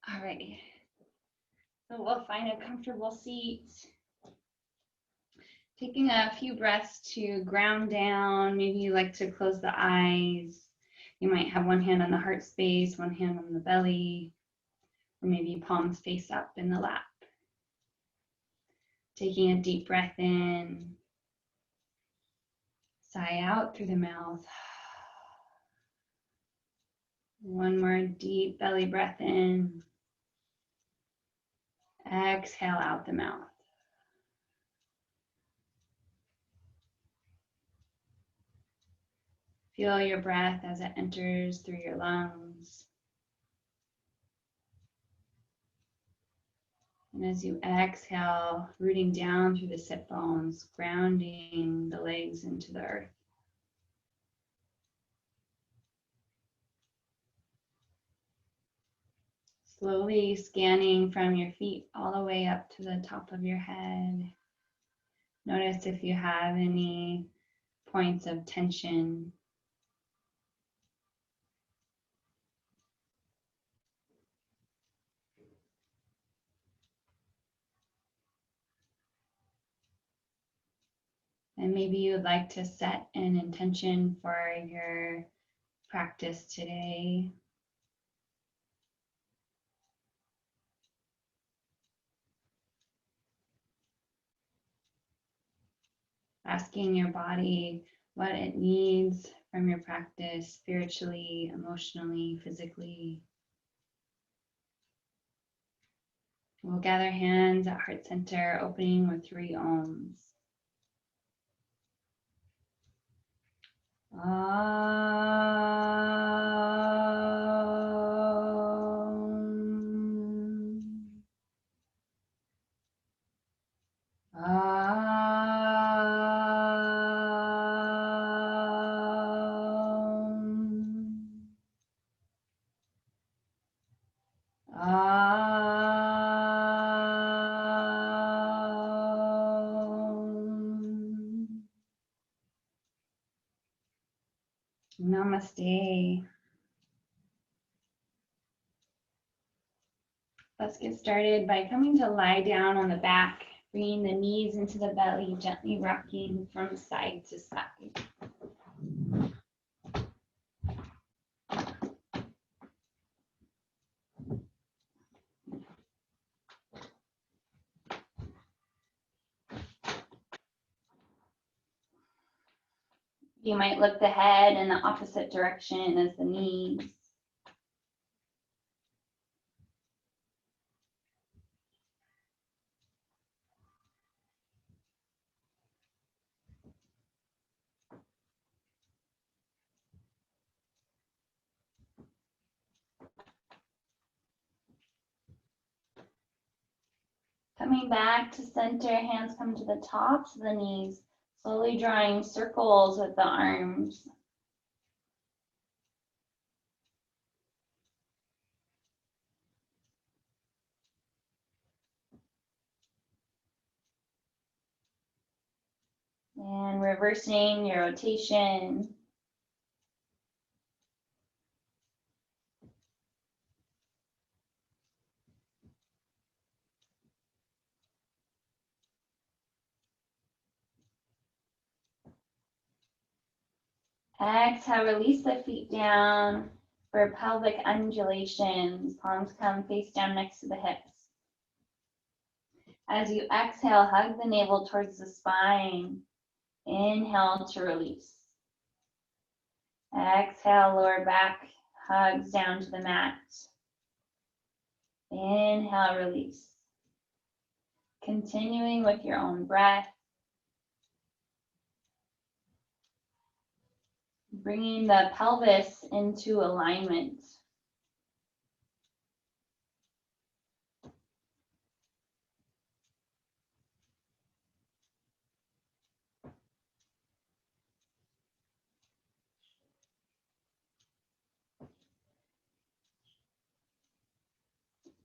All right. So we'll find a comfortable seat. Taking a few breaths to ground down. Maybe you like to close the eyes. You might have one hand on the heart space, one hand on the belly, or maybe palms face up in the lap. Taking a deep breath in. Sigh out through the mouth. One more deep belly breath in. Exhale out the mouth. Feel your breath as it enters through your lungs. And as you exhale, rooting down through the sit bones, grounding the legs into the earth. Slowly scanning from your feet all the way up to the top of your head. Notice if you have any points of tension. And maybe you would like to set an intention for your practice today. Asking your body what it needs from your practice spiritually, emotionally, physically. We'll gather hands at heart center, opening with 3 ohms. Namaste. Let's get started by coming to lie down on the back, bringing the knees into the belly, gently rocking from side to side. You might lift the head in the opposite direction as the knees. Coming back to center, hands come to the tops of the knees, slowly drawing circles with the arms. And reversing your rotation. Exhale, release the feet down for pelvic undulations. Palms come face down next to the hips. As you exhale, hug the navel towards the spine. Inhale to release. Exhale, lower back hugs down to the mat. Inhale, release. Continuing with your own breath. Bringing the pelvis into alignment.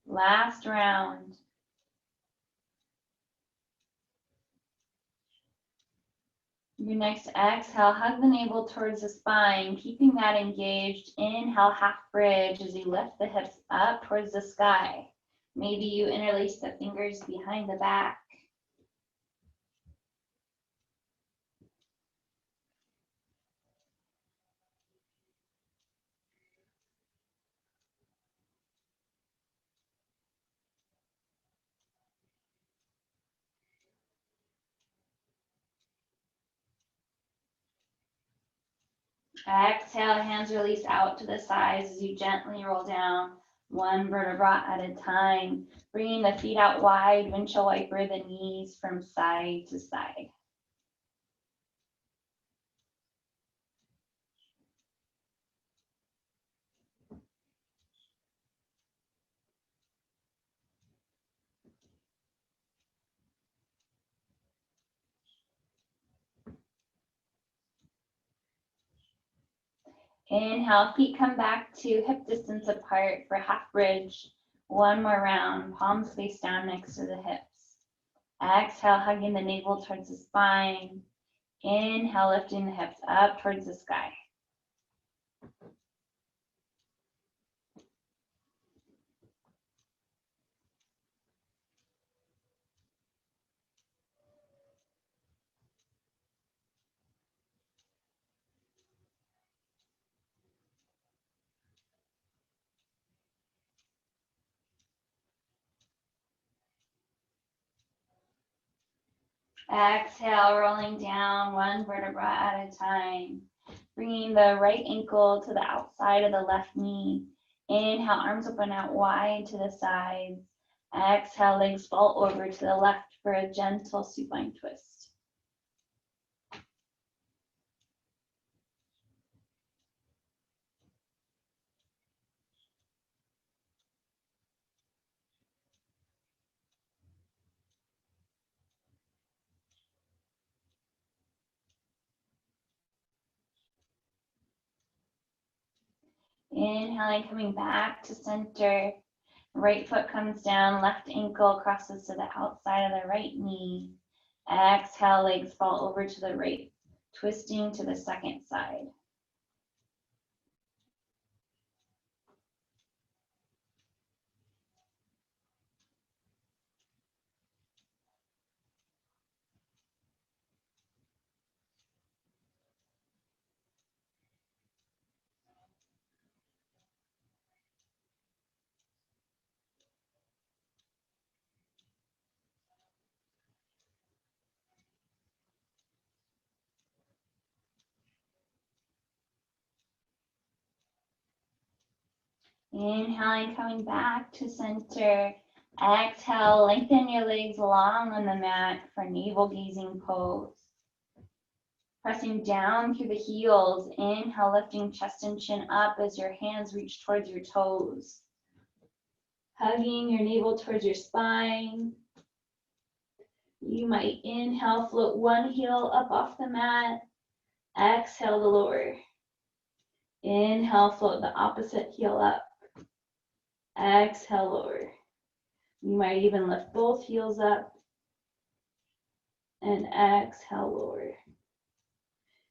Last round. Your next exhale, hug the navel towards the spine, keeping that engaged. Inhale, half bridge as you lift the hips up towards the sky. Maybe you interlace the fingers behind the back. Exhale, hands release out to the sides as you gently roll down one vertebra at a time, bringing the feet out wide, windshield wiper the knees from side to side. Inhale, feet come back to hip distance apart for half bridge. One more round, palms face down next to the hips. Exhale, hugging the navel towards the spine. Inhale, lifting the hips up towards the sky. Exhale, rolling down one vertebra at a time. Bringing the right ankle to the outside of the left knee. Inhale, arms open out wide to the sides. Exhale, legs fall over to the left for a gentle supine twist. Inhaling, coming back to center. Right foot comes down, left ankle crosses to the outside of the right knee. Exhale, legs fall over to the right, twisting to the second side. Inhaling, coming back to center. Exhale, lengthen your legs long on the mat for navel gazing pose. Pressing down through the heels. Inhale, lifting chest and chin up as your hands reach towards your toes. Hugging your navel towards your spine. You might inhale, float one heel up off the mat. Exhale to lower. Inhale, float the opposite heel up. Exhale, lower. You might even lift both heels up and exhale, lower.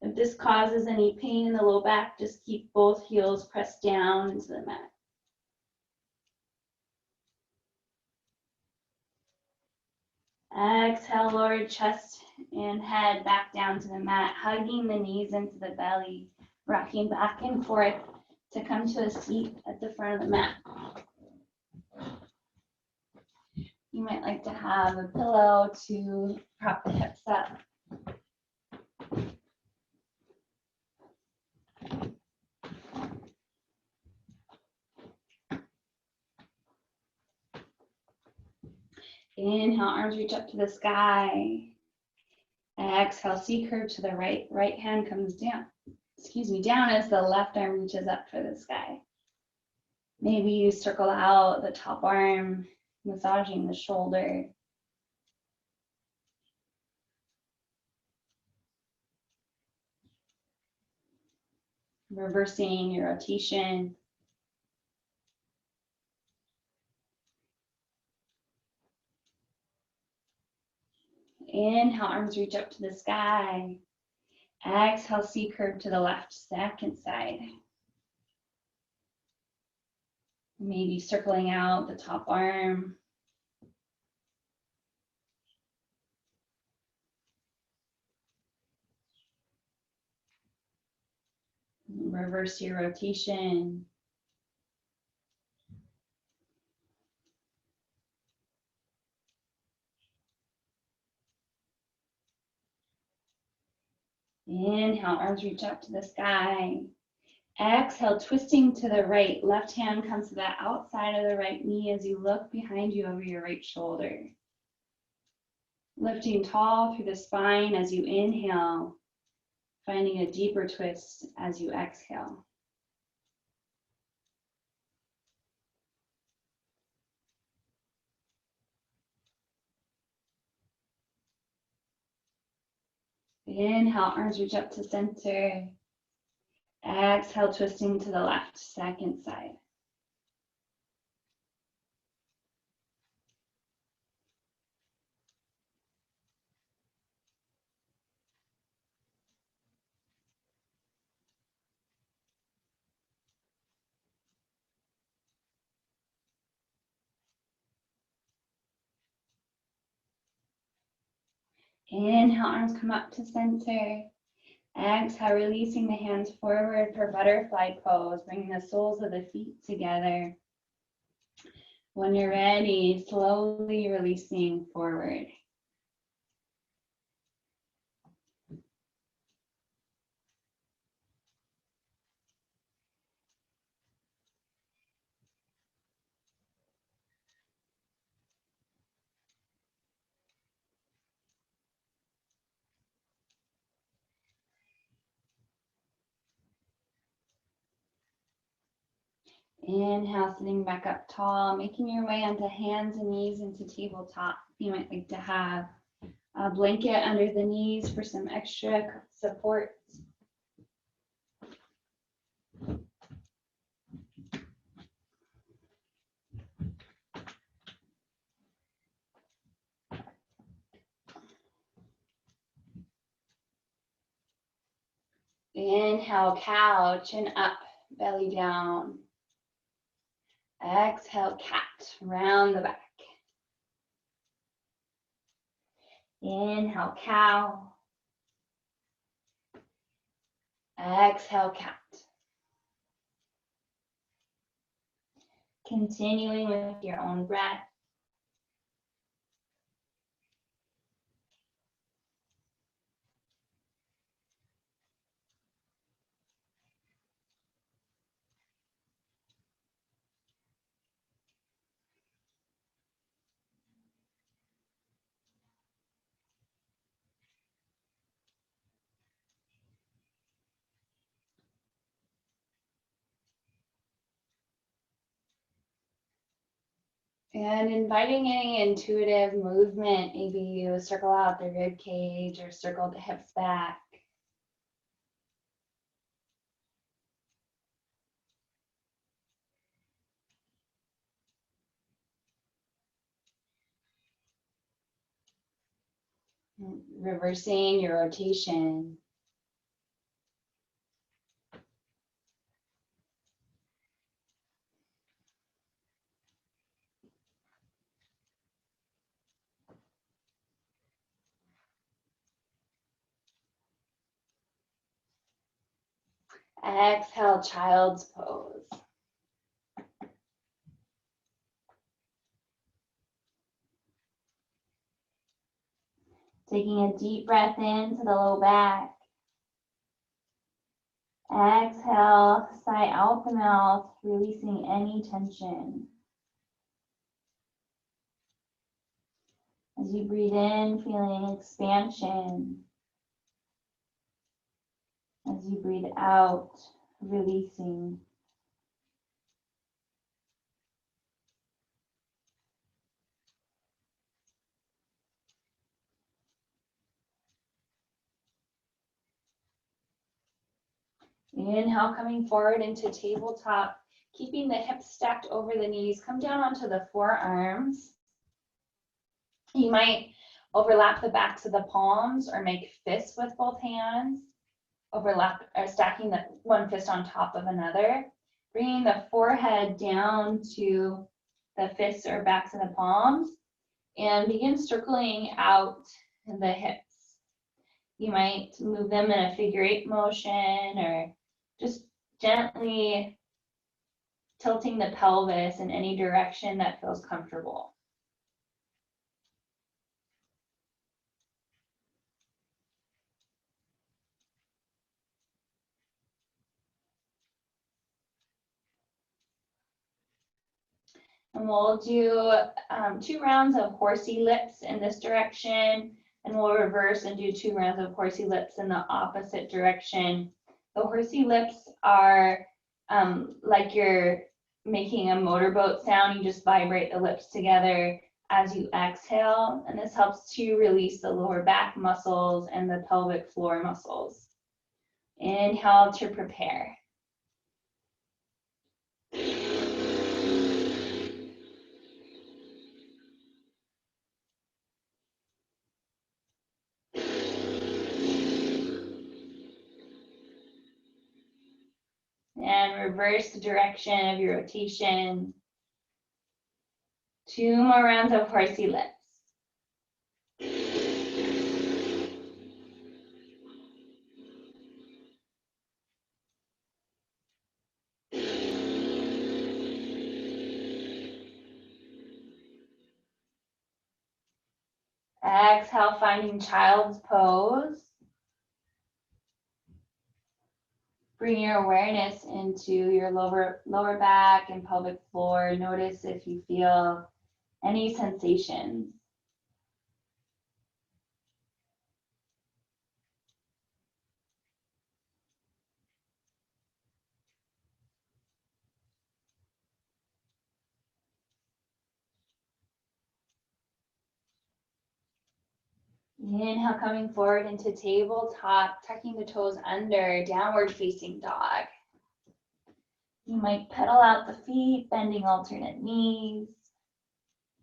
If this causes any pain in the low back, just keep both heels pressed down into the mat. Exhale, lower chest and head back down to the mat, hugging the knees into the belly, rocking back and forth to come to a seat at the front of the mat. You might like to have a pillow to prop the hips up. Inhale, arms reach up to the sky. Exhale, C curve to the right. Right hand comes down. Down as the left arm reaches up for the sky. Maybe you circle out the top arm, massaging the shoulder. Reversing your rotation. Inhale, arms reach up to the sky. Exhale, C curve to the left, second side. Maybe circling out the top arm. Reverse your rotation. Inhale, arms reach up to the sky. Exhale, twisting to the right. Left hand comes to the outside of the right knee as you look behind you over your right shoulder. Lifting tall through the spine as you inhale, finding a deeper twist as you exhale. Inhale, arms reach up to center. Exhale, twisting to the left, second side. Inhale, arms come up to center. Exhale, releasing the hands forward for butterfly pose, bringing the soles of the feet together. When you're ready, slowly releasing forward. Inhale, sitting back up tall, making your way onto hands and knees into tabletop. You might like to have a blanket under the knees for some extra support. Inhale, cow, chin up, belly down. Exhale, cat, round the back. Inhale, cow. Exhale, cat. Continuing with your own breath. And inviting any intuitive movement, maybe you circle out the rib cage or circle the hips back. Reversing your rotation. Exhale, child's pose. Taking a deep breath into the low back. Exhale, sigh out the mouth, releasing any tension. As you breathe in, feeling expansion. As you breathe out, releasing. Inhale, coming forward into tabletop, keeping the hips stacked over the knees. Come down onto the forearms. You might overlap the backs of the palms or make fists with both hands. overlap or stacking the one fist on top of another, bringing the forehead down to the fists or backs of the palms, and begin circling out the hips. You might move them in a figure 8 motion or just gently tilting the pelvis in any direction that feels comfortable. And we'll do 2 rounds of horsey lips in this direction, and we'll reverse and do 2 rounds of horsey lips in the opposite direction. The horsey lips are like you're making a motorboat sound. You just vibrate the lips together as you exhale, and this helps to release the lower back muscles and the pelvic floor muscles. Inhale to prepare. And reverse the direction of your rotation. 2 more rounds of horsey lips. Exhale, finding child's pose. Bring your awareness into your lower back and pelvic floor. Notice if you feel any sensations. Inhale, coming forward into tabletop, tucking the toes under, downward facing dog. You might pedal out the feet, bending alternate knees.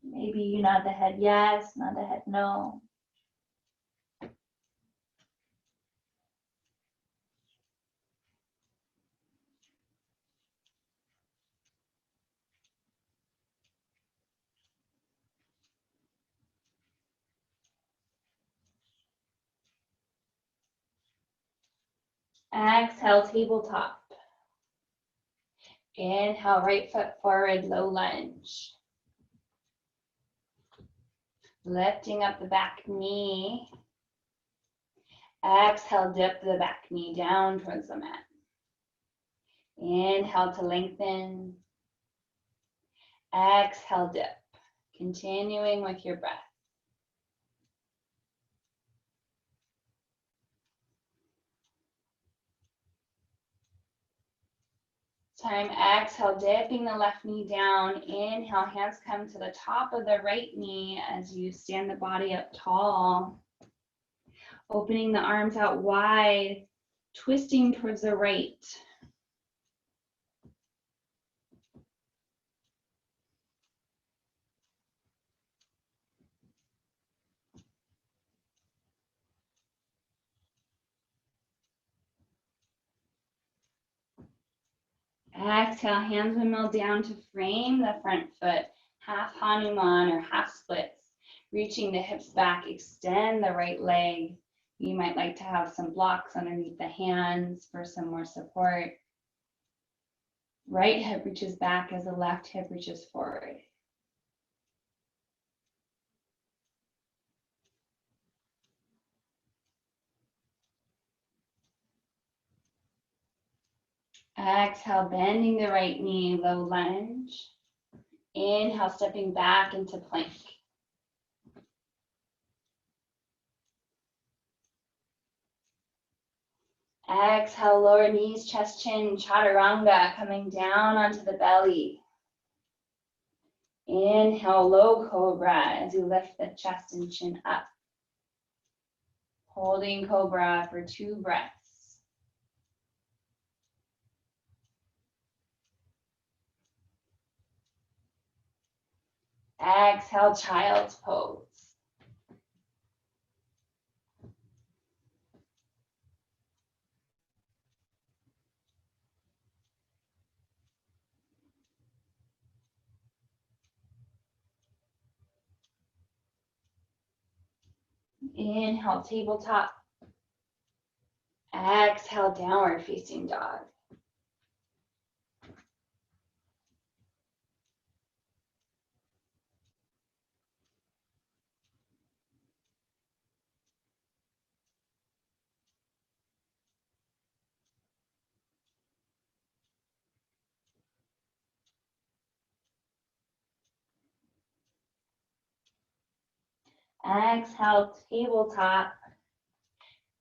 Maybe you nod the head yes, nod the head no. Exhale, tabletop. Inhale, right foot forward, low lunge. Lifting up the back knee. Exhale, dip the back knee down towards the mat. Inhale to lengthen. Exhale, dip. Continuing with your breath. Time, exhale, dipping the left knee down. Inhale, hands come to the top of the right knee as you stand the body up tall. Opening the arms out wide, twisting towards the right. Exhale, hands windmill down to frame the front foot, half Hanuman or half splits. Reaching the hips back, extend the right leg. You might like to have some blocks underneath the hands for some more support. Right hip reaches back as the left hip reaches forward. Exhale, bending the right knee, low lunge. Inhale, stepping back into plank. Exhale, lower knees, chest, chin, chaturanga, coming down onto the belly. Inhale, low cobra as you lift the chest and chin up. Holding cobra for 2 breaths. Exhale, child's pose. Inhale, tabletop. Exhale, downward facing dog. Exhale, tabletop.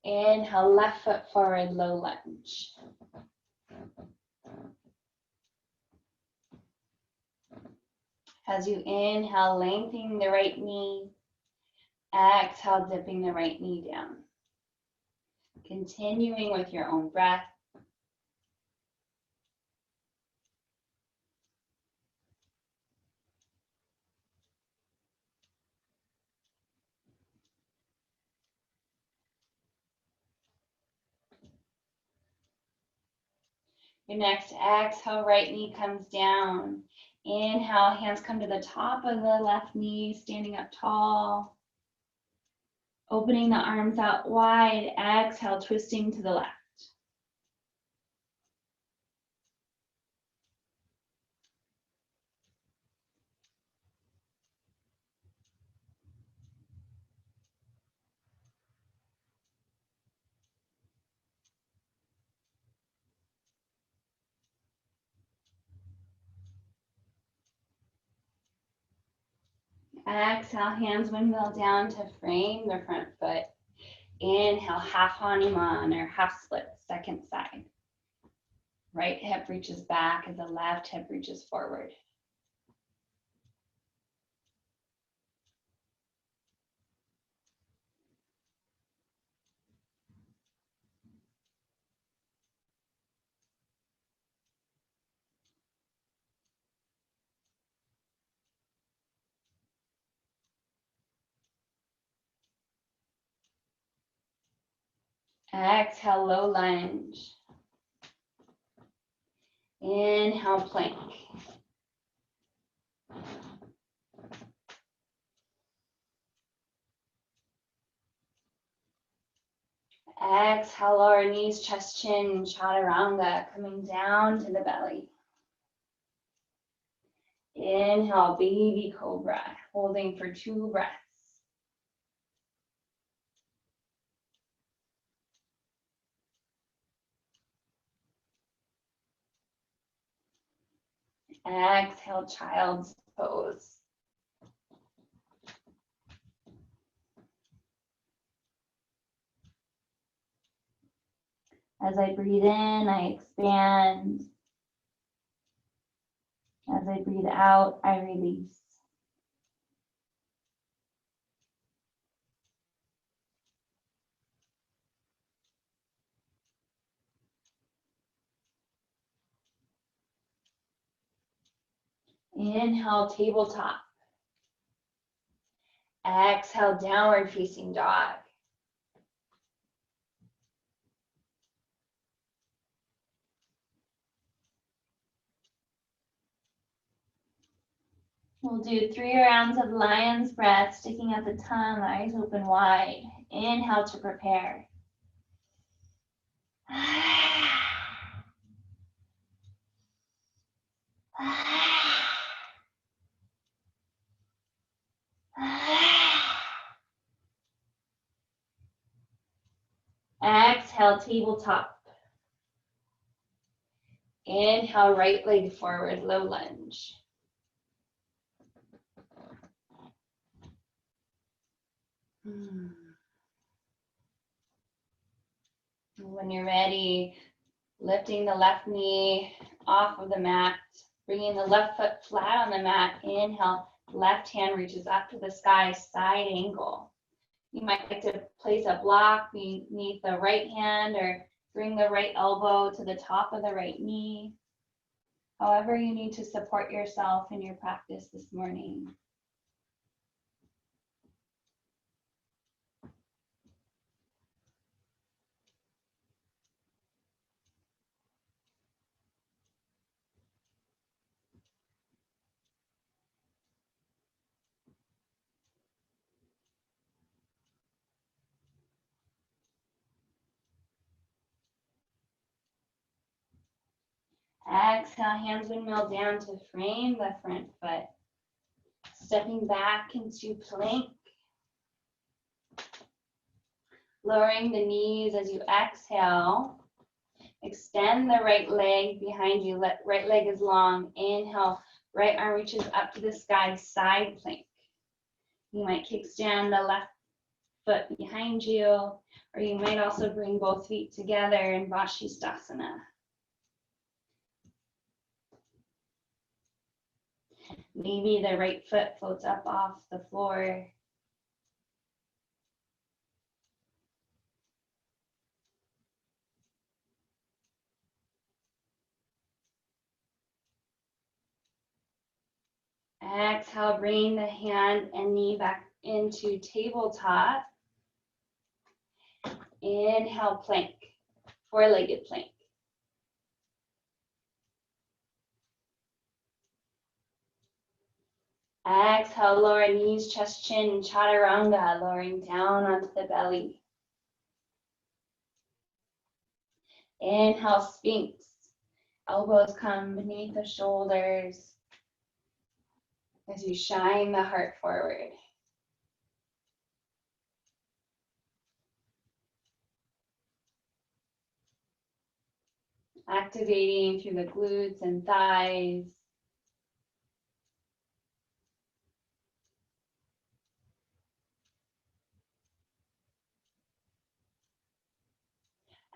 Inhale, left foot forward, low lunge. As you inhale, lengthening the right knee. Exhale, dipping the right knee down. Continuing with your own breath. Your next exhale, right knee comes down. Inhale, hands come to the top of the left knee, standing up tall. Opening the arms out wide. Exhale, twisting to the left. Exhale, hands windmill down to frame the front foot. Inhale, half Hanuman or half split, second side. Right hip reaches back as the left hip reaches forward. Exhale, low lunge. Inhale, plank. Exhale, lower knees, chest, chin, chaturanga, coming down to the belly. Inhale, baby cobra, holding for 2 breaths. Exhale, child's pose. As I breathe in, I expand. As I breathe out, I release. Inhale, tabletop. Exhale, downward facing dog. We'll do 3 rounds of lion's breath, sticking out the tongue, eyes open wide. Inhale to prepare. Exhale, tabletop. Inhale, right leg forward, low lunge. When you're ready, lifting the left knee off of the mat, bringing the left foot flat on the mat. Inhale, left hand reaches up to the sky, side angle. You might like to place a block beneath the right hand or bring the right elbow to the top of the right knee. However you need to support yourself in your practice this morning. Exhale, hands windmill down to frame the front foot. Stepping back into plank. Lowering the knees as you exhale. Extend the right leg behind you. Right leg is long. Inhale, right arm reaches up to the sky, side plank. You might kickstand the left foot behind you, or you might also bring both feet together in Vashisthasana. Maybe the right foot floats up off the floor. Exhale, bring the hand and knee back into tabletop. Inhale, plank, four-legged plank. Exhale, lower knees, chest, chin, chaturanga, lowering down onto the belly. Inhale, Sphinx. Elbows come beneath the shoulders as you shine the heart forward. Activating through the glutes and thighs.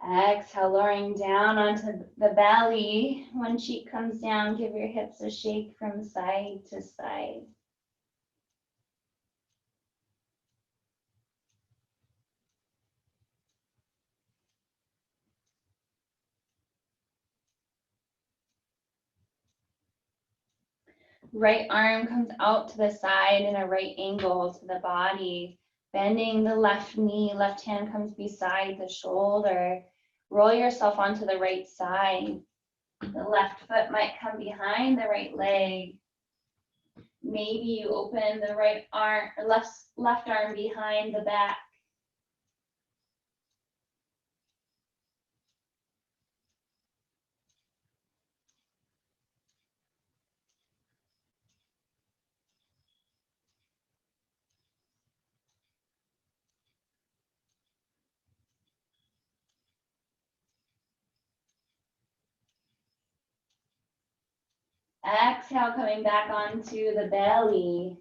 Exhale, lowering down onto the belly. One cheek comes down, give your hips a shake from side to side. Right arm comes out to the side in a right angle to the body. Bending the left knee, left hand comes beside the shoulder. Roll yourself onto the right side. The left foot might come behind the right leg. Maybe you open the right arm, or left arm behind the back. Exhale, coming back onto the belly.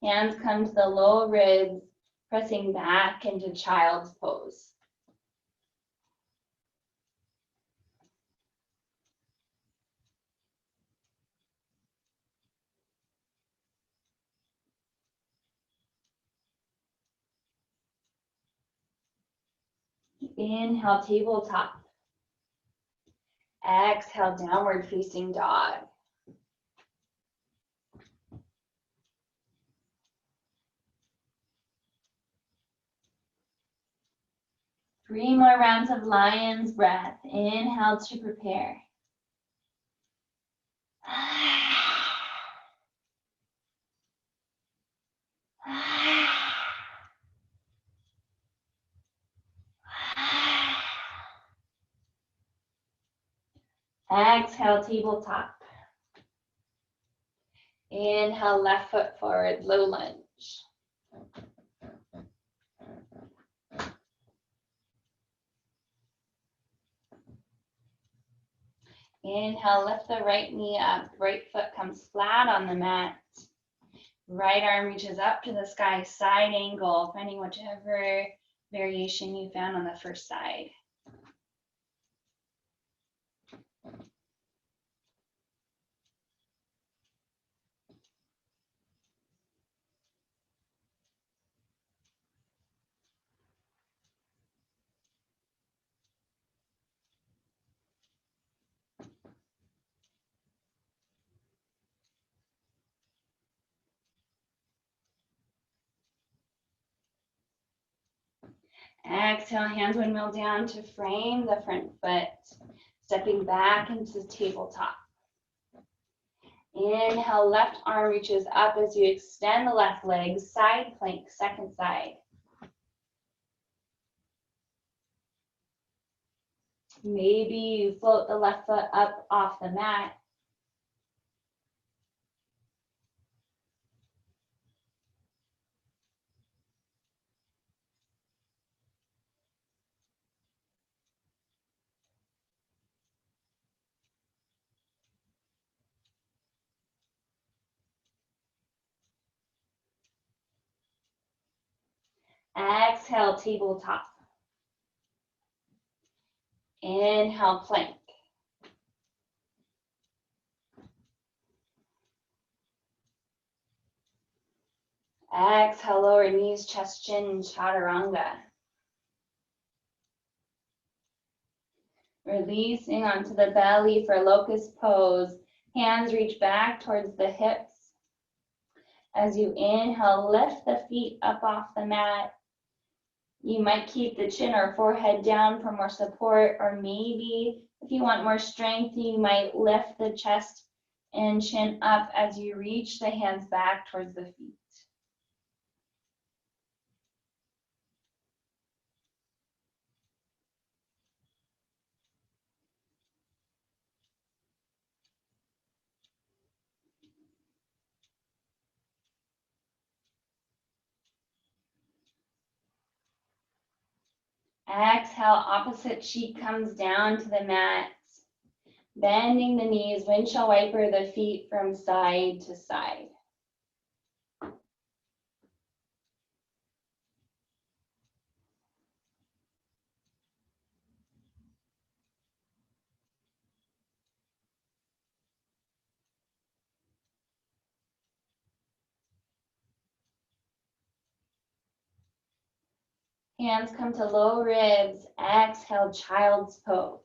Hands come to the low ribs, pressing back into child's pose. Inhale, tabletop. Exhale, downward facing dog. Three more rounds of lion's breath. Inhale to prepare. Exhale, tabletop. Inhale, left foot forward, low lunge. Inhale, lift the right knee up. Right foot comes flat on the mat. Right arm reaches up to the sky, side angle, finding whichever variation you found on the first side. Exhale, hands windmill down to frame the front foot, stepping back into tabletop. Inhale, left arm reaches up as you extend the left leg, side plank, second side. Maybe you float the left foot up off the mat. Exhale, tabletop. Inhale, plank. Exhale, lower knees, chest, chin, chaturanga. Releasing onto the belly for locust pose. Hands reach back towards the hips. As you inhale, lift the feet up off the mat. You might keep the chin or forehead down for more support, or maybe if you want more strength, you might lift the chest and chin up as you reach the hands back towards the feet. Exhale, opposite cheek comes down to the mat. Bending the knees, windshield wiper the feet from side to side. Hands come to low ribs. Exhale, child's pose.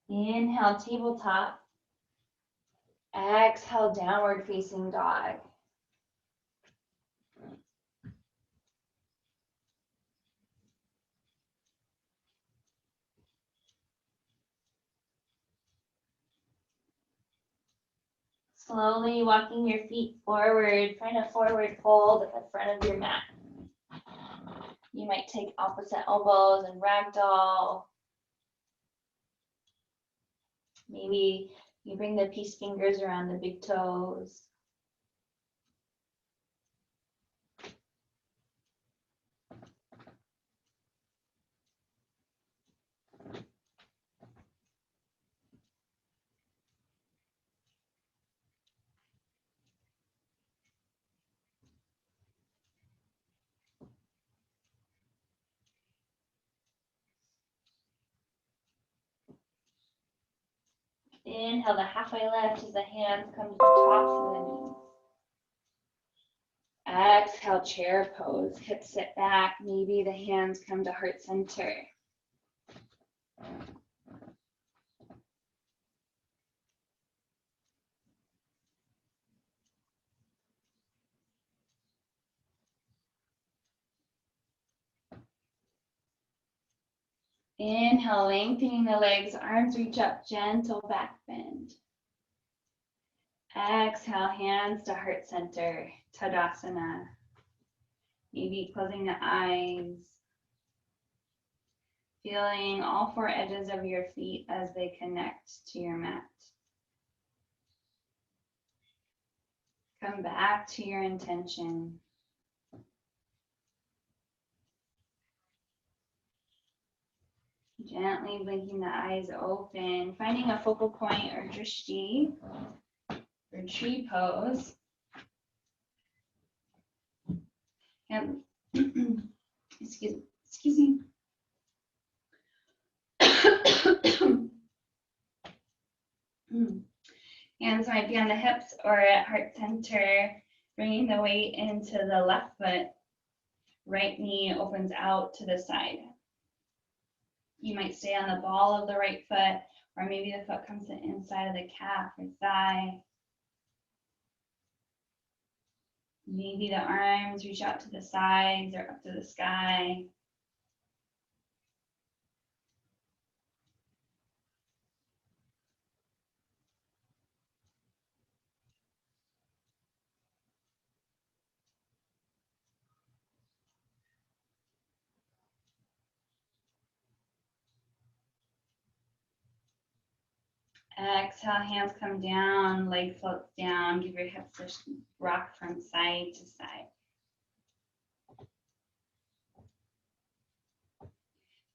Inhale, tabletop. Exhale, downward facing dog. Slowly walking your feet forward, find a forward fold at the front of your mat. You might take opposite elbows and ragdoll. Maybe you bring the peace fingers around the big toes. Inhale the halfway lift as the hands come to the tops of the knees. Exhale, chair pose. Hips sit back. Maybe the hands come to heart center. Inhale, lengthening the legs, arms reach up, gentle back bend. Exhale, hands to heart center, Tadasana. Maybe closing the eyes. Feeling all four edges of your feet as they connect to your mat. Come back to your intention. Gently blinking the eyes open, finding a focal point or drishti, or tree pose. And excuse me. Hands might be on the hips or at heart center, bringing the weight into the left foot. Right knee opens out to the side. You might stay on the ball of the right foot, or maybe the foot comes to the inside of the calf or thigh. Maybe the arms reach out to the sides or up to the sky. Exhale, hands come down, leg floats down. Give your hips a rock from side to side.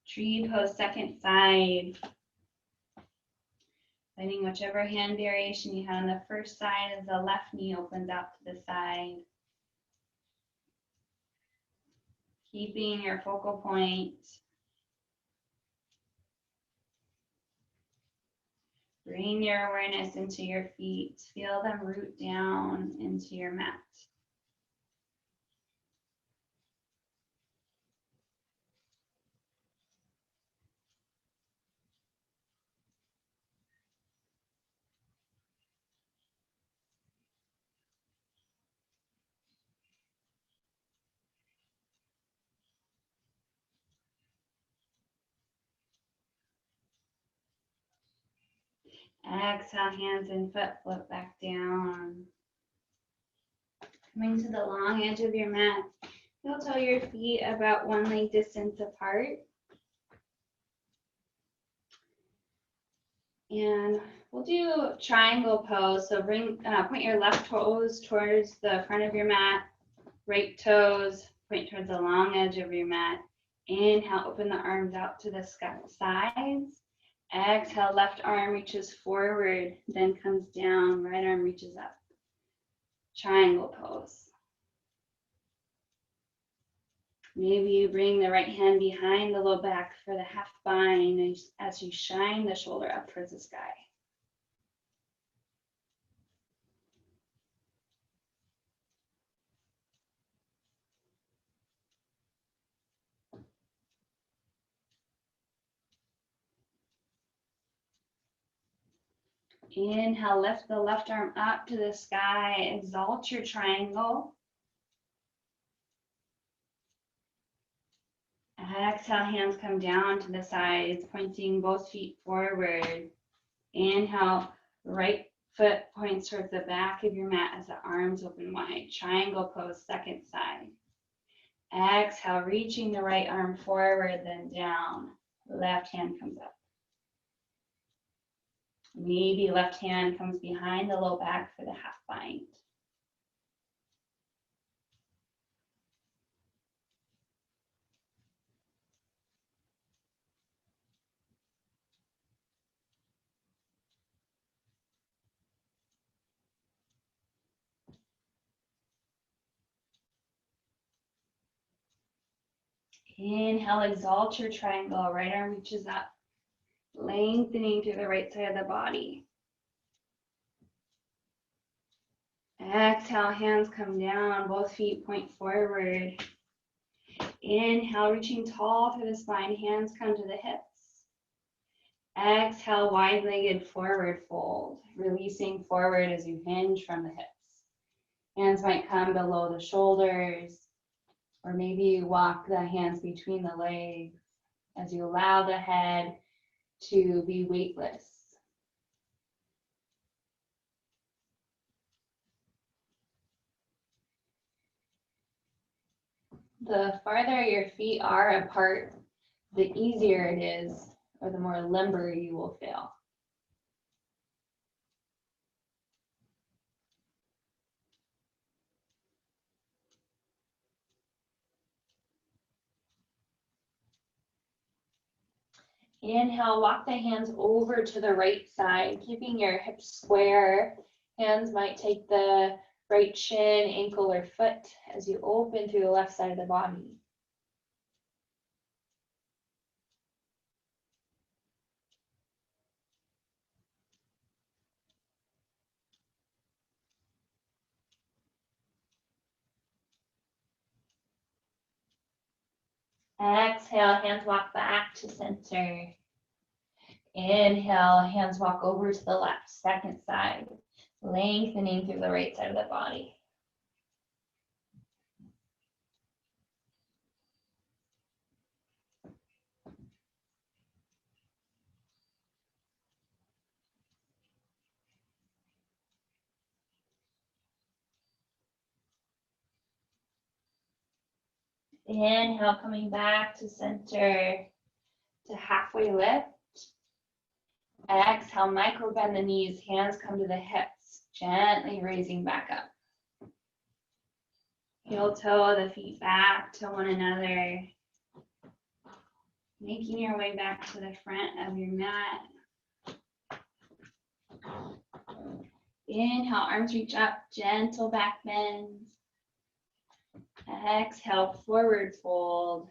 Tree pose, second side. Finding whichever hand variation you had on the first side as the left knee opens out to the side. Keeping your focal point. Bring your awareness into your feet. Feel them root down into your mat. Exhale, hands and foot float back down. Coming to the long edge of your mat, you'll toe your feet about one leg distance apart. And we'll do triangle pose. So point your left toes towards the front of your mat, right toes point towards the long edge of your mat. Inhale, open the arms out to the sides. Exhale, left arm reaches forward, then comes down, right arm reaches up. Triangle pose. Maybe you bring the right hand behind the low back for the half bind as you shine the shoulder up towards the sky. Inhale, lift the left arm up to the sky, exalt your triangle. Exhale, hands come down to the sides, pointing both feet forward. Inhale, right foot points towards the back of your mat as the arms open wide. Triangle pose, second side. Exhale, reaching the right arm forward, then down. Left hand comes up. Maybe left hand comes behind the low back for the half bind. Inhale, exalt your triangle. Right arm reaches up, lengthening through the right side of the body. Exhale, hands come down, both feet point forward. Inhale, reaching tall through the spine, hands come to the hips. Exhale, wide-legged forward fold, releasing forward as you hinge from the hips. Hands might come below the shoulders, or maybe you walk the hands between the legs as you allow the head to be weightless. The farther your feet are apart, the easier it is, or the more limber you will feel. Inhale, walk the hands over to the right side, keeping your hips square. Hands might take the right shin, ankle, or foot as you open through the left side of the body. Exhale, hands walk back to center. Inhale, hands walk over to the left, second side, lengthening through the right side of the body. Inhale, coming back to center to halfway lift. Exhale, micro bend the knees, hands come to the hips, gently raising back up. Heel toe the feet back to one another, making your way back to the front of your mat. Inhale, arms reach up, gentle back bends. Exhale, forward fold.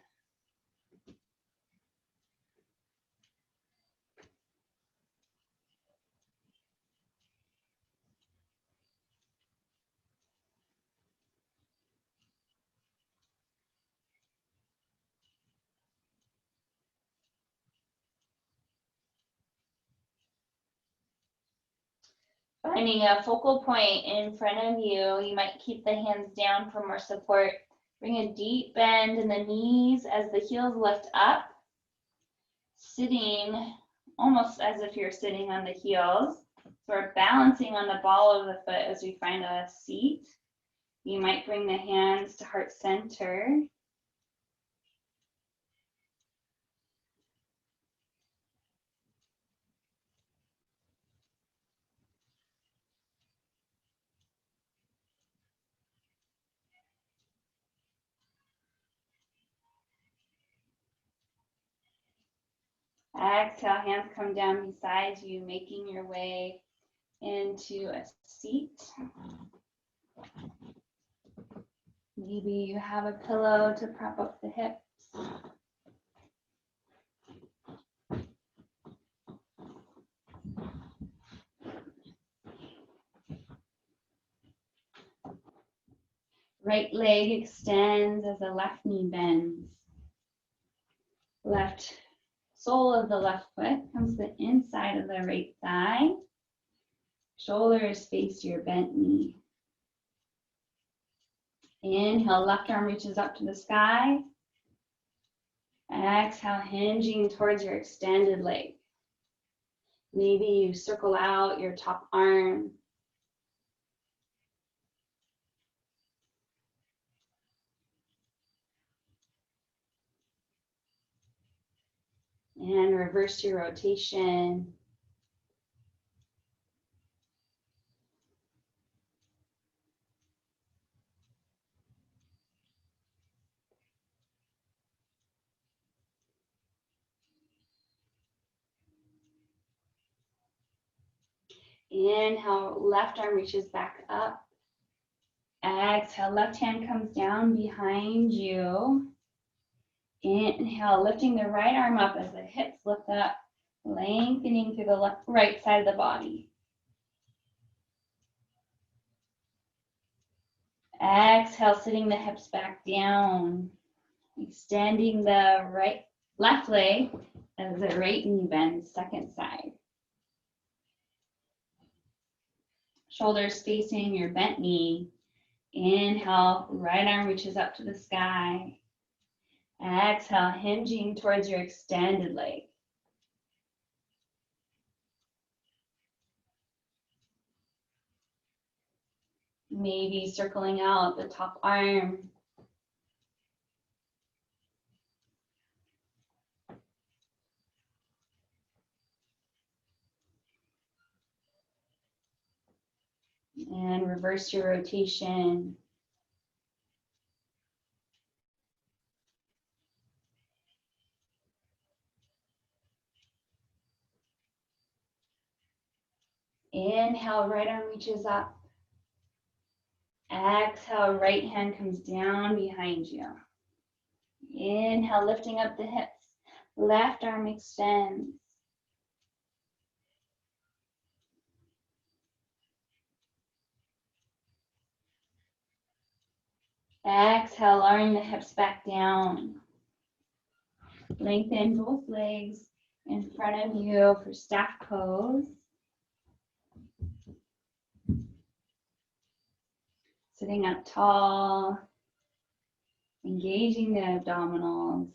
Finding a focal point in front of you, you might keep the hands down for more support. Bring a deep bend in the knees as the heels lift up, sitting almost as if you're sitting on the heels. So we're balancing on the ball of the foot as we find a seat. You might bring the hands to heart center. Exhale, hands come down beside you, making your way into a seat. Maybe you have a pillow to prop up the hips. Right leg extends as the left knee bends. Left sole of the left foot comes to the inside of the right thigh. Shoulders face your bent knee. Inhale, left arm reaches up to the sky. Exhale, hinging towards your extended leg. Maybe you circle out your top arm. And reverse your rotation. Inhale, left arm reaches back up. Exhale, left hand comes down behind you. Inhale, lifting the right arm up as the hips lift up, lengthening through the right side of the body. Exhale, sitting the hips back down, extending the left leg as the right knee bends, second side. Shoulders facing your bent knee. Inhale, right arm reaches up to the sky. Exhale, hinging towards your extended leg. Maybe circling out the top arm. And reverse your rotation. Inhale, right arm reaches up. Exhale, right hand comes down behind you. Inhale, lifting up the hips. Left arm extends. Exhale, lowering the hips back down. Lengthen both legs in front of you for staff pose. Sitting up tall, engaging the abdominals.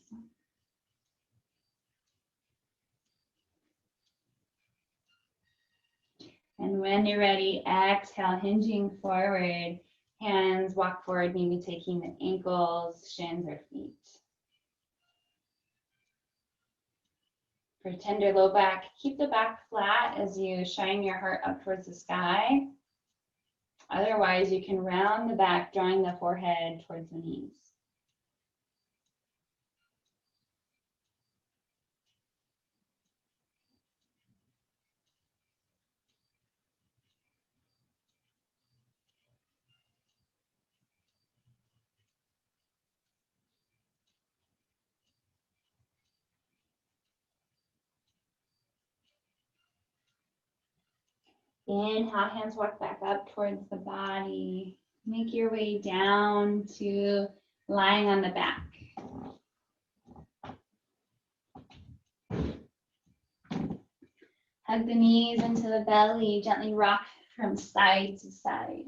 And when you're ready, exhale, hinging forward, Hands walk forward, maybe taking the ankles, shins, or feet. For tender low back, keep the back flat as you shine your heart up towards the sky. Otherwise, you can round the back, drawing the forehead towards the knees. Inhale, hands walk back up towards the body. Make your way down to lying on the back. Hug the knees into the belly, gently rock from side to side.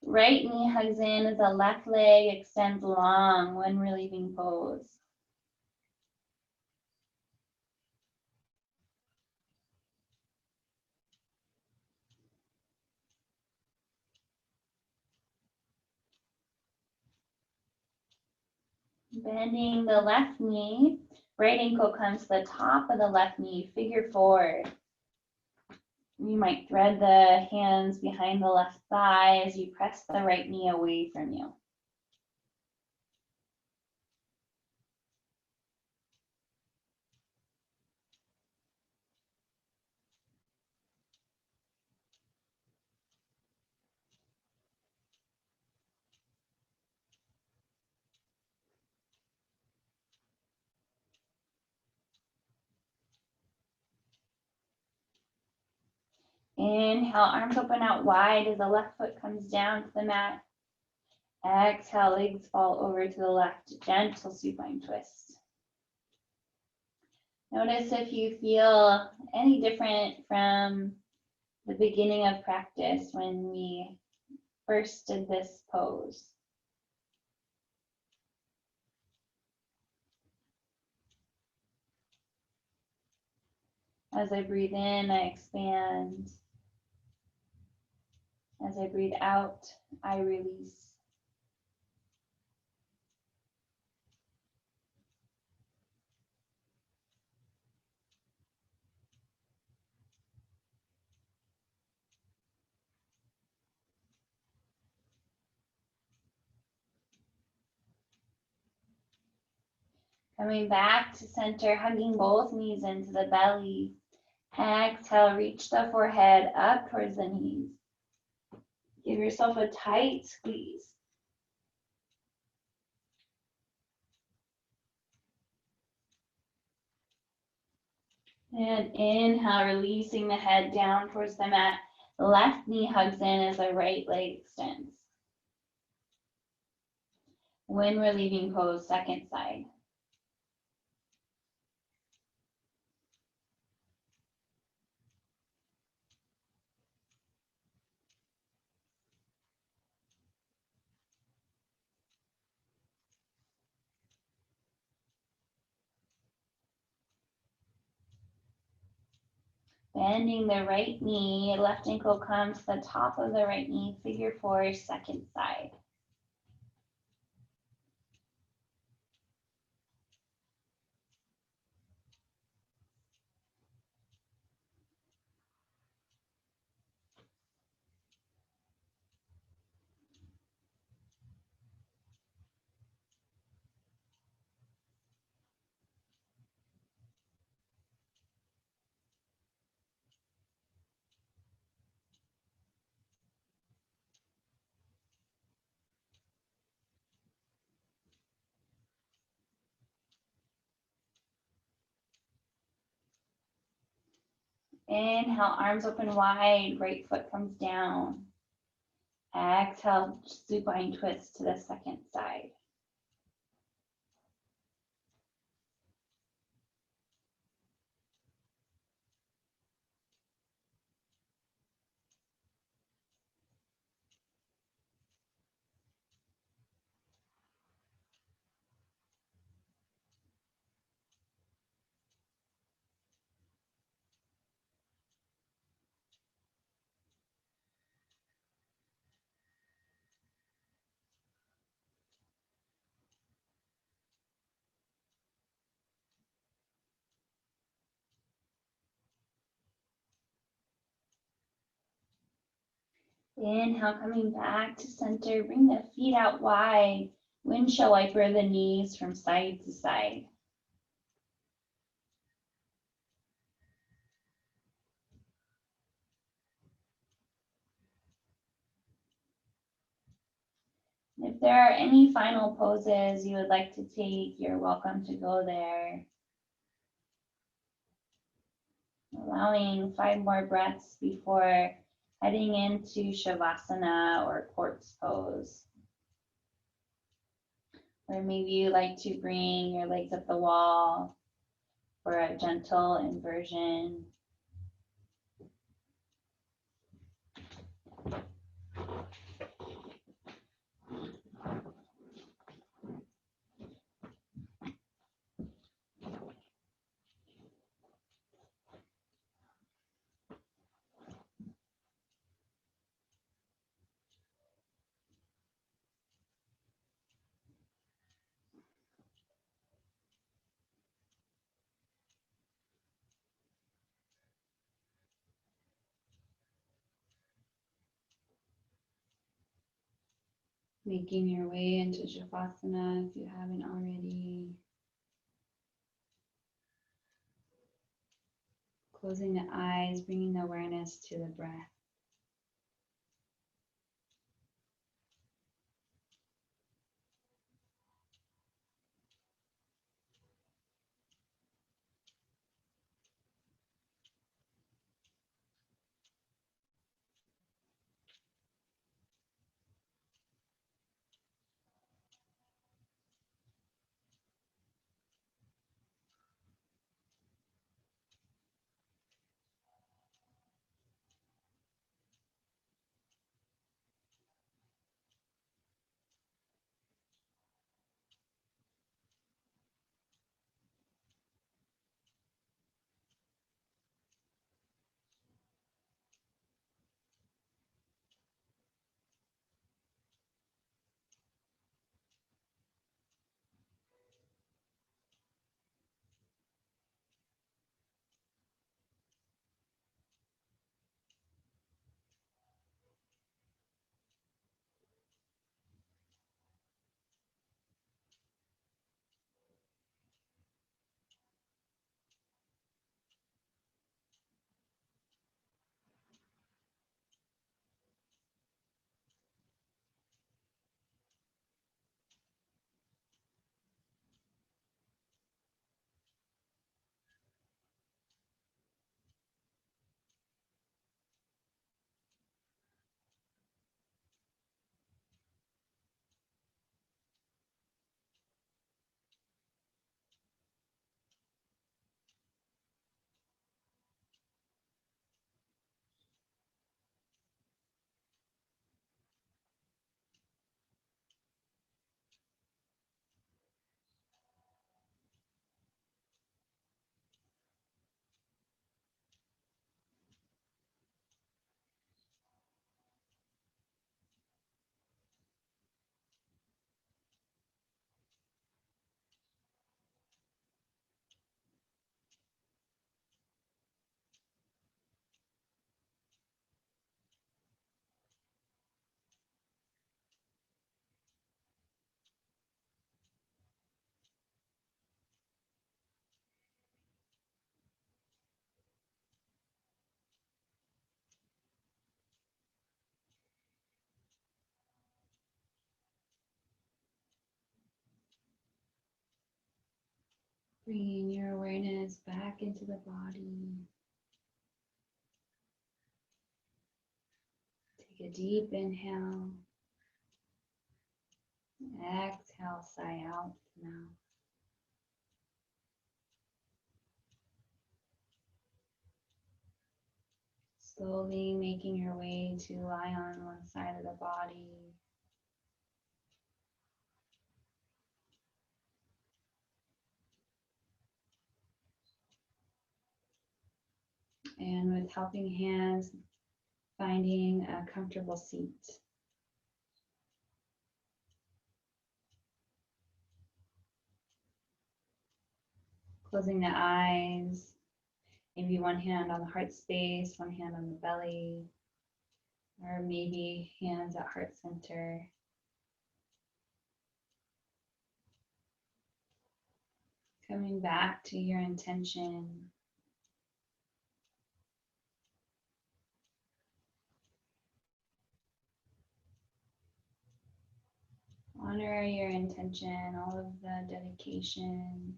Right knee hugs in as the left leg extends long when relieving pose. Bending the left knee, right ankle comes to the top of the left knee, figure four. You might thread the hands behind the left thigh as you press the right knee away from you. Inhale, arms open out wide as the left foot comes down to the mat. Exhale, legs fall over to the left, gentle supine twist. Notice if you feel any different from the beginning of practice when we first did this pose. As I breathe in, I expand. As I breathe out, I release. Coming back to center, hugging both knees into the belly. Exhale, reach the forehead up towards the knees. Give yourself a tight squeeze. And inhale, releasing the head down towards the mat. The left knee hugs in as the right leg extends. When we're leaving pose, second side. Bending the right knee, left ankle comes to the top of the right knee, figure four, second side. Inhale, arms open wide, right foot comes down. Exhale, supine twist to the second side. Inhale, coming back to center. Bring the feet out wide. Windshield wiper the knees from side to side. If there are any final poses you would like to take, you're welcome to go there. Allowing 5 more breaths before heading into Shavasana or corpse pose. Or maybe you like to bring your legs up the wall for a gentle inversion. Making your way into Shavasana if you haven't already. Closing the eyes, bringing the awareness to the breath. Bringing your awareness back into the body. Take a deep inhale. Exhale, sigh out now. Slowly making your way to lie on one side of the body. And with helping hands, finding a comfortable seat. Closing the eyes, maybe one hand on the heart space, one hand on the belly. or maybe hands at heart center. Coming back to your intention. Honor your intention, all of the dedication,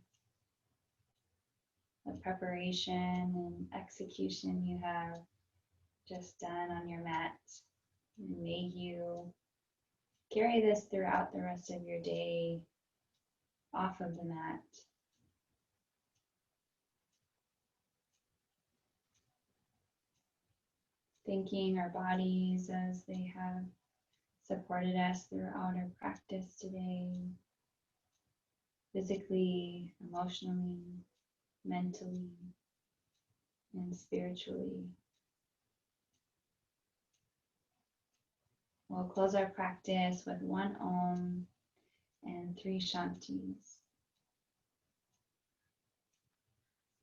the preparation and execution you have just done on your mat. And may you carry this throughout the rest of your day off of the mat. Thanking our bodies as they have supported us throughout our practice today, physically, emotionally, mentally, and spiritually. We'll close our practice with 1 Om and 3 Shantis.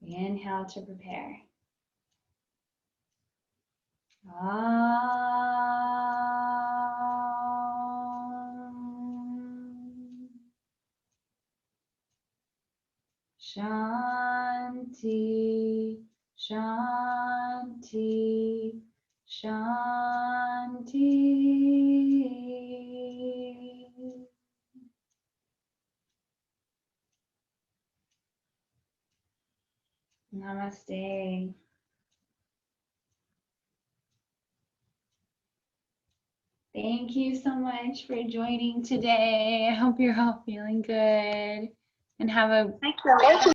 We inhale to prepare. Shanti, Shanti, Shanti. Namaste. Thank you so much for joining today. I hope you're all feeling good and have a